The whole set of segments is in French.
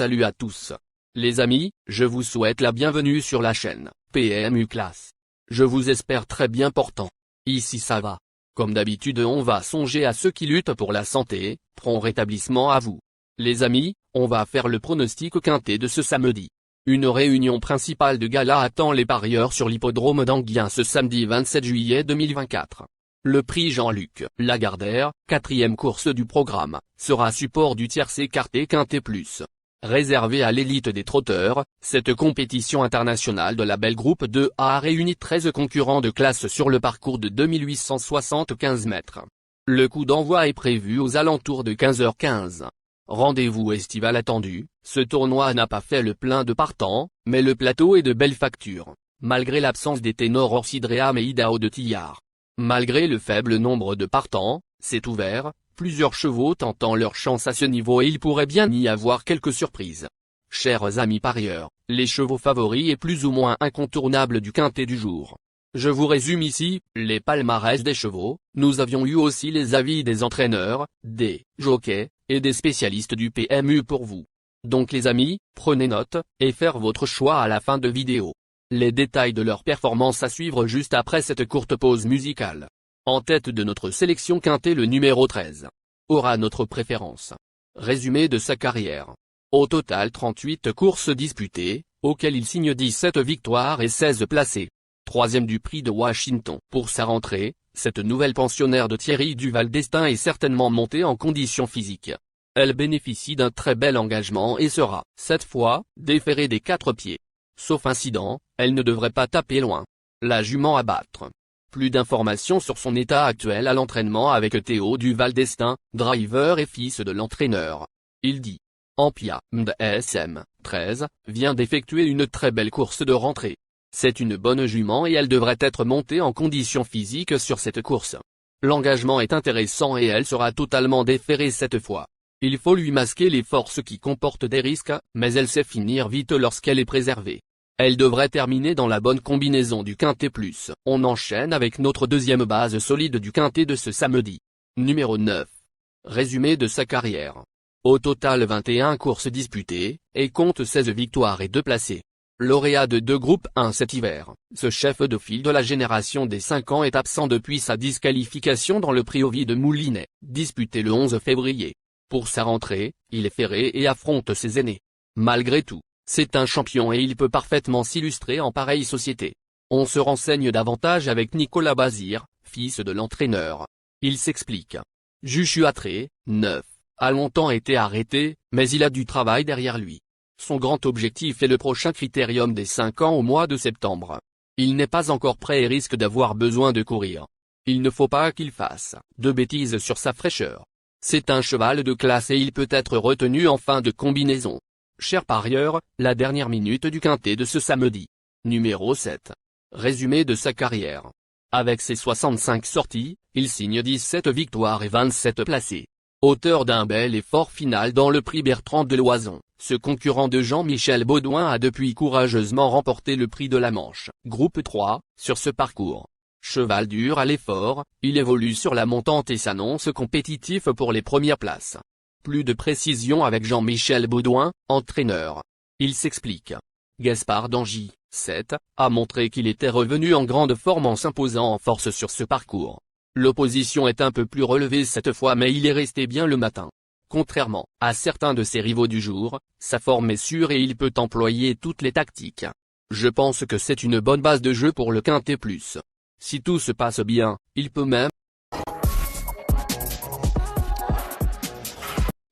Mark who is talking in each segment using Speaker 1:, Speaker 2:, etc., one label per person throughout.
Speaker 1: Salut à tous. Les amis, je vous souhaite la bienvenue sur la chaîne PMU Classe. Je vous espère très bien portant. Ici ça va. Comme d'habitude on va songer à ceux qui luttent pour la santé, prompt rétablissement à vous. Les amis, on va faire le pronostic quintet de ce samedi. Une réunion principale de gala attend les parieurs sur l'hippodrome d'Anguien ce samedi 27 juillet 2024. Le prix Jean-Luc Lagardère, 4e course du programme, sera support du tiercé écarté quintet plus. Réservé à l'élite des trotteurs, cette compétition internationale de la Belle Groupe 2A a réuni 13 concurrents de classe sur le parcours de 2875 mètres. Le coup d'envoi est prévu aux alentours de 15h15. Rendez-vous estival attendu, ce tournoi n'a pas fait le plein de partants, mais le plateau est de belle facture, malgré l'absence des ténors Orsidréam et Idaho de Tillard. Malgré le faible nombre de partants, c'est ouvert, plusieurs chevaux tentant leur chance à ce niveau et il pourrait bien y avoir quelques surprises. Chers amis parieurs, les chevaux favoris et plus ou moins incontournables du quintet du jour. Je vous résume ici, les palmarès des chevaux, nous avions eu aussi les avis des entraîneurs, des jockeys, et des spécialistes du PMU pour vous. Donc les amis, prenez note, et faire votre choix à la fin de vidéo. Les détails de leur performance à suivre juste après cette courte pause musicale. En tête de notre sélection quintet le numéro 13. Aura notre préférence. Résumé de sa carrière. Au total 38 courses disputées, auxquelles il signe 17 victoires et 16 placés. Troisième du prix de Washington. Pour sa rentrée, cette nouvelle pensionnaire de Thierry Duval d'Estaing est certainement montée en condition physique. Elle bénéficie d'un très bel engagement et sera, cette fois, déférée des 4 pieds. Sauf incident, elle ne devrait pas taper loin. La jument à battre. Plus d'informations sur son état actuel à l'entraînement avec Théo Duval d'Estaing, driver et fils de l'entraîneur. Il dit. Ampia MDSM 13 vient d'effectuer une très belle course de rentrée. C'est une bonne jument et elle devrait être montée en condition physique sur cette course. L'engagement est intéressant et elle sera totalement déférée cette fois. Il faut lui masquer les forces qui comportent des risques, mais elle sait finir vite lorsqu'elle est préservée. Elle devrait terminer dans la bonne combinaison du quintet plus. On enchaîne avec notre deuxième base solide du quintet de ce samedi. Numéro 9. Résumé de sa carrière. Au total 21 courses disputées, et compte 16 victoires et 2 placés. Lauréat de 2 groupes 1 cet hiver, ce chef de file de la génération des 5 ans est absent depuis sa disqualification dans le prix Ovis de Moulinet, disputé le 11 février. Pour sa rentrée, il est ferré et affronte ses aînés. Malgré tout, c'est un champion et il peut parfaitement s'illustrer en pareille société. On se renseigne davantage avec Nicolas Bazir, fils de l'entraîneur. Il s'explique. Joshua Tree, 9, a longtemps été arrêté, mais il a du travail derrière lui. Son grand objectif est le prochain critérium des 5 ans au mois de septembre. Il n'est pas encore prêt et risque d'avoir besoin de courir. Il ne faut pas qu'il fasse de bêtises sur sa fraîcheur. C'est un cheval de classe et il peut être retenu en fin de combinaison. Chers parieurs, la dernière minute du quintet de ce samedi. Numéro 7. Résumé de sa carrière. Avec ses 65 sorties, il signe 17 victoires et 27 placés. Auteur d'un bel effort final dans le prix Bertrand de Loison, ce concurrent de Jean-Michel Baudouin a depuis courageusement remporté le prix de la Manche, groupe 3, sur ce parcours. Cheval dur à l'effort, il évolue sur la montante et s'annonce compétitif pour les premières places. Plus de précision avec Jean-Michel Baudouin, entraîneur. Il s'explique. Gaspard d'Angy, 7, a montré qu'il était revenu en grande forme en s'imposant en force sur ce parcours. L'opposition est un peu plus relevée cette fois mais il est resté bien le matin. Contrairement à certains de ses rivaux du jour, sa forme est sûre et il peut employer toutes les tactiques. Je pense que c'est une bonne base de jeu pour le quintet plus. Si tout se passe bien, il peut même...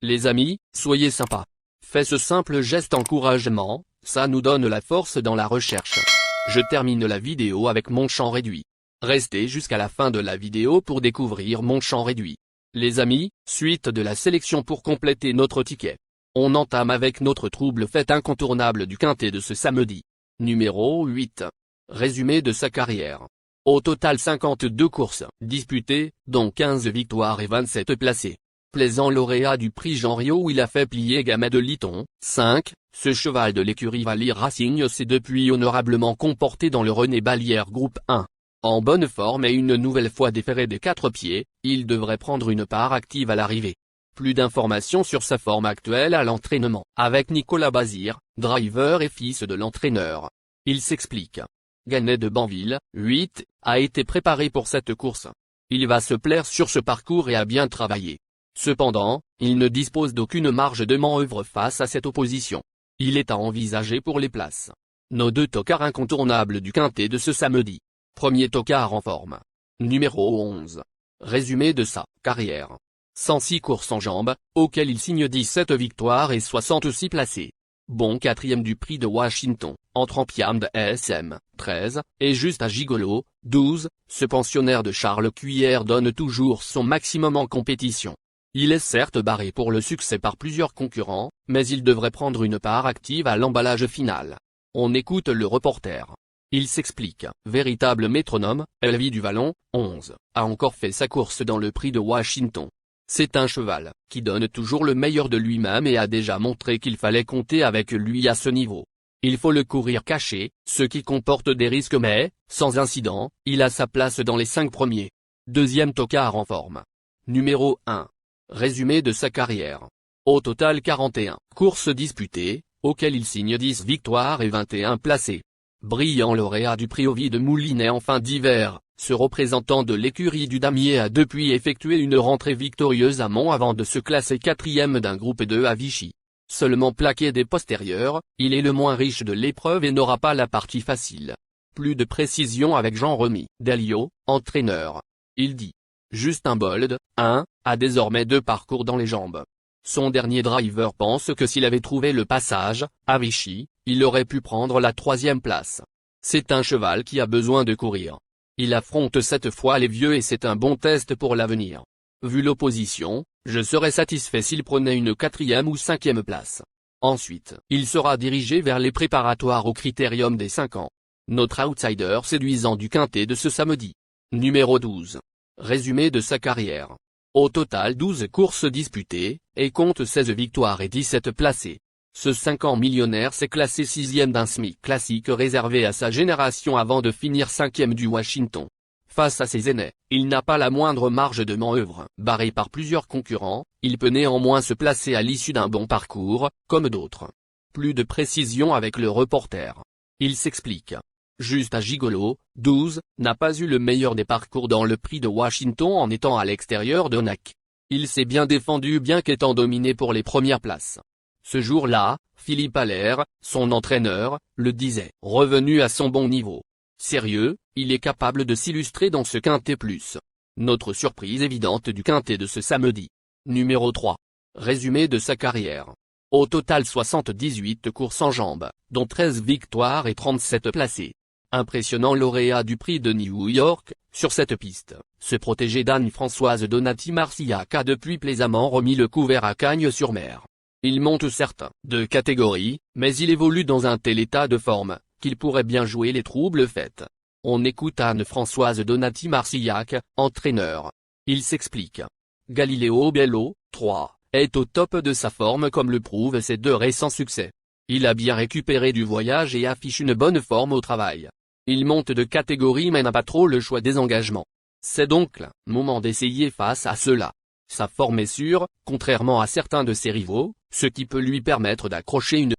Speaker 1: Les amis, soyez sympas. Faites ce simple geste encouragement, ça nous donne la force dans la recherche. Je termine la vidéo avec mon champ réduit. Restez jusqu'à la fin de la vidéo pour découvrir mon champ réduit. Les amis, suite de la sélection pour compléter notre ticket. On entame avec notre trouble fête incontournable du quintet de ce samedi. Numéro 8. Résumé de sa carrière. Au total 52 courses disputées, dont 15 victoires et 27 placés. Plaisant lauréat du prix Jean Riot où il a fait plier Gamet de Liton, 5, ce cheval de l'écurie Valier Racing s'est depuis honorablement comporté dans le René Ballière groupe 1. En bonne forme et une nouvelle fois déféré des 4 pieds, il devrait prendre une part active à l'arrivée. Plus d'informations sur sa forme actuelle à l'entraînement avec Nicolas Bazir, driver et fils de l'entraîneur. Il s'explique. Gannet de Banville, 8, a été préparé pour cette course. Il va se plaire sur ce parcours et a bien travaillé. Cependant, il ne dispose d'aucune marge de manœuvre face à cette opposition. Il est à envisager pour les places. Nos 2 tocards incontournables du quintet de ce samedi. Premier tocard en forme. Numéro 11. Résumé de sa carrière. 106 courses en jambes, auxquelles il signe 17 victoires et 66 placés. Bon 4e du prix de Washington, entre en Piam de SM, 13, et juste à Gigolo, 12, ce pensionnaire de Charles Cuillère donne toujours son maximum en compétition. Il est certes barré pour le succès par plusieurs concurrents, mais il devrait prendre une part active à l'emballage final. On écoute le reporter. Il s'explique. Véritable métronome, Elvie du Vallon, 11, a encore fait sa course dans le prix de Washington. C'est un cheval, qui donne toujours le meilleur de lui-même et a déjà montré qu'il fallait compter avec lui à ce niveau. Il faut le courir caché, ce qui comporte des risques mais, sans incident, il a sa place dans les 5 premiers. Deuxième tocard en forme. Numéro 1. Résumé de sa carrière. Au total 41 courses disputées, auxquelles il signe 10 victoires et 21 placés. Brillant lauréat du prix Ovide Moulinet en fin d'hiver, ce représentant de l'écurie du Damier a depuis effectué une rentrée victorieuse à Mont avant de se classer 4e d'un groupe 2 à Vichy. Seulement plaqué des postérieurs, il est le moins riche de l'épreuve et n'aura pas la partie facile. Plus de précision avec Jean Remy Delio, entraîneur. Il dit. Justin Bold, 1, a désormais 2 parcours dans les jambes. Son dernier driver pense que s'il avait trouvé le passage, à Vichy, il aurait pu prendre la 3e place. C'est un cheval qui a besoin de courir. Il affronte cette fois les vieux et c'est un bon test pour l'avenir. Vu l'opposition, je serais satisfait s'il prenait une 4e ou 5e place. Ensuite, il sera dirigé vers les préparatoires au critérium des 5 ans. Notre outsider séduisant du quintet de ce samedi. Numéro 12. Résumé de sa carrière. Au total 12 courses disputées, et compte 16 victoires et 17 placés. Ce 5 ans millionnaire s'est classé 6e d'un SMIC classique réservé à sa génération avant de finir 5e du Washington. Face à ses aînés, il n'a pas la moindre marge de manœuvre. Barré par plusieurs concurrents, il peut néanmoins se placer à l'issue d'un bon parcours, comme d'autres. Plus de précision avec le reporter. Il s'explique. Juste à Gigolo, 12, n'a pas eu le meilleur des parcours dans le prix de Washington en étant à l'extérieur de NAC. Il s'est bien défendu bien qu'étant dominé pour les premières places. Ce jour-là, Philippe Allaire, son entraîneur, le disait. Revenu à son bon niveau. Sérieux, il est capable de s'illustrer dans ce quintet plus. Notre surprise évidente du quintet de ce samedi. Numéro 3. Résumé de sa carrière. Au total 78 courses en jambes, dont 13 victoires et 37 placés. Impressionnant lauréat du prix de New York, sur cette piste, ce protégé d'Anne-Françoise Donati-Marcillac a depuis plaisamment remis le couvert à Cagnes-sur-Mer. Il monte certes, de catégorie, mais il évolue dans un tel état de forme, qu'il pourrait bien jouer les troubles faits. On écoute Anne-Françoise Donati-Marcillac, entraîneur. Il s'explique. Galileo Bello, 3, est au top de sa forme comme le prouvent ses 2 récents succès. Il a bien récupéré du voyage et affiche une bonne forme au travail. Il monte de catégorie mais n'a pas trop le choix des engagements. C'est donc le moment d'essayer face à cela. Sa forme est sûre, contrairement à certains de ses rivaux, ce qui peut lui permettre d'accrocher une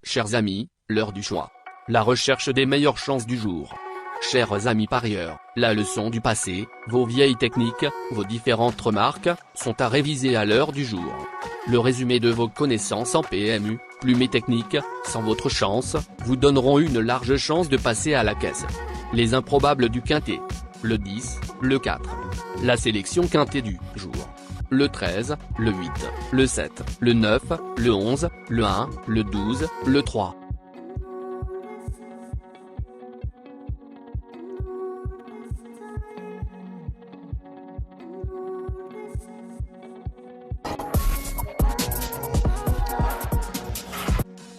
Speaker 1: Chers amis, l'heure du choix. La recherche des meilleures chances du jour. Chers amis parieurs, la leçon du passé, vos vieilles techniques, vos différentes remarques, sont à réviser à l'heure du jour. Le résumé de vos connaissances en PMU, plumes et techniques, sans votre chance, vous donneront une large chance de passer à la caisse. Les improbables du quintet. Le 10, le 4. La sélection quintet du jour. Le 13, le 8, le 7, le 9, le 11, le 1, le 12, le 3.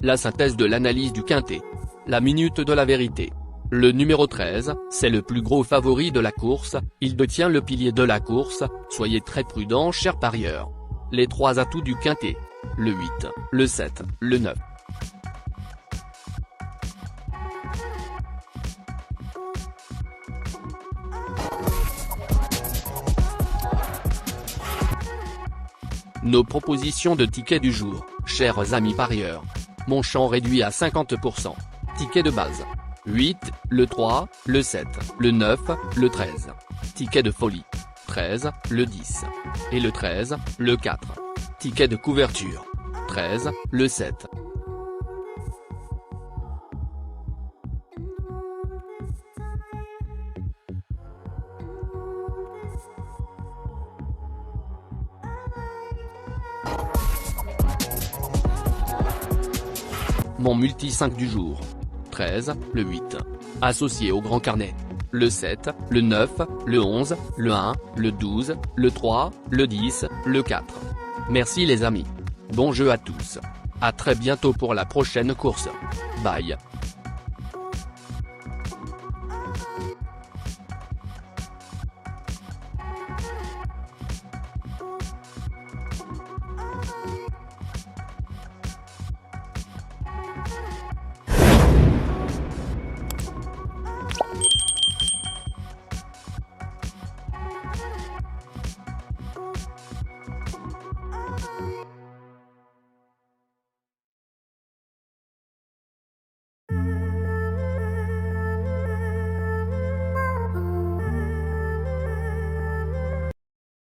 Speaker 1: La synthèse de l'analyse du quintet. La minute de la vérité. Le numéro 13, c'est le plus gros favori de la course, il détient le pilier de la course, soyez très prudents chers parieurs. Les 3 atouts du quintet. Le 8, le 7, le 9. Nos propositions de tickets du jour, chers amis parieurs. Mon champ réduit à 50%. Ticket de base. 8, le 3, le 7, le 9, le 13. Ticket de folie. 13, le 10. Et le 13, le 4. Ticket de couverture. 13, le 7. Mon multi 5 du jour. 13, le 8. Associé au grand carnet. Le 7, le 9, le 11, le 1, le 12, le 3, le 10, le 4. Merci les amis. Bon jeu à tous. À très bientôt pour la prochaine course. Bye.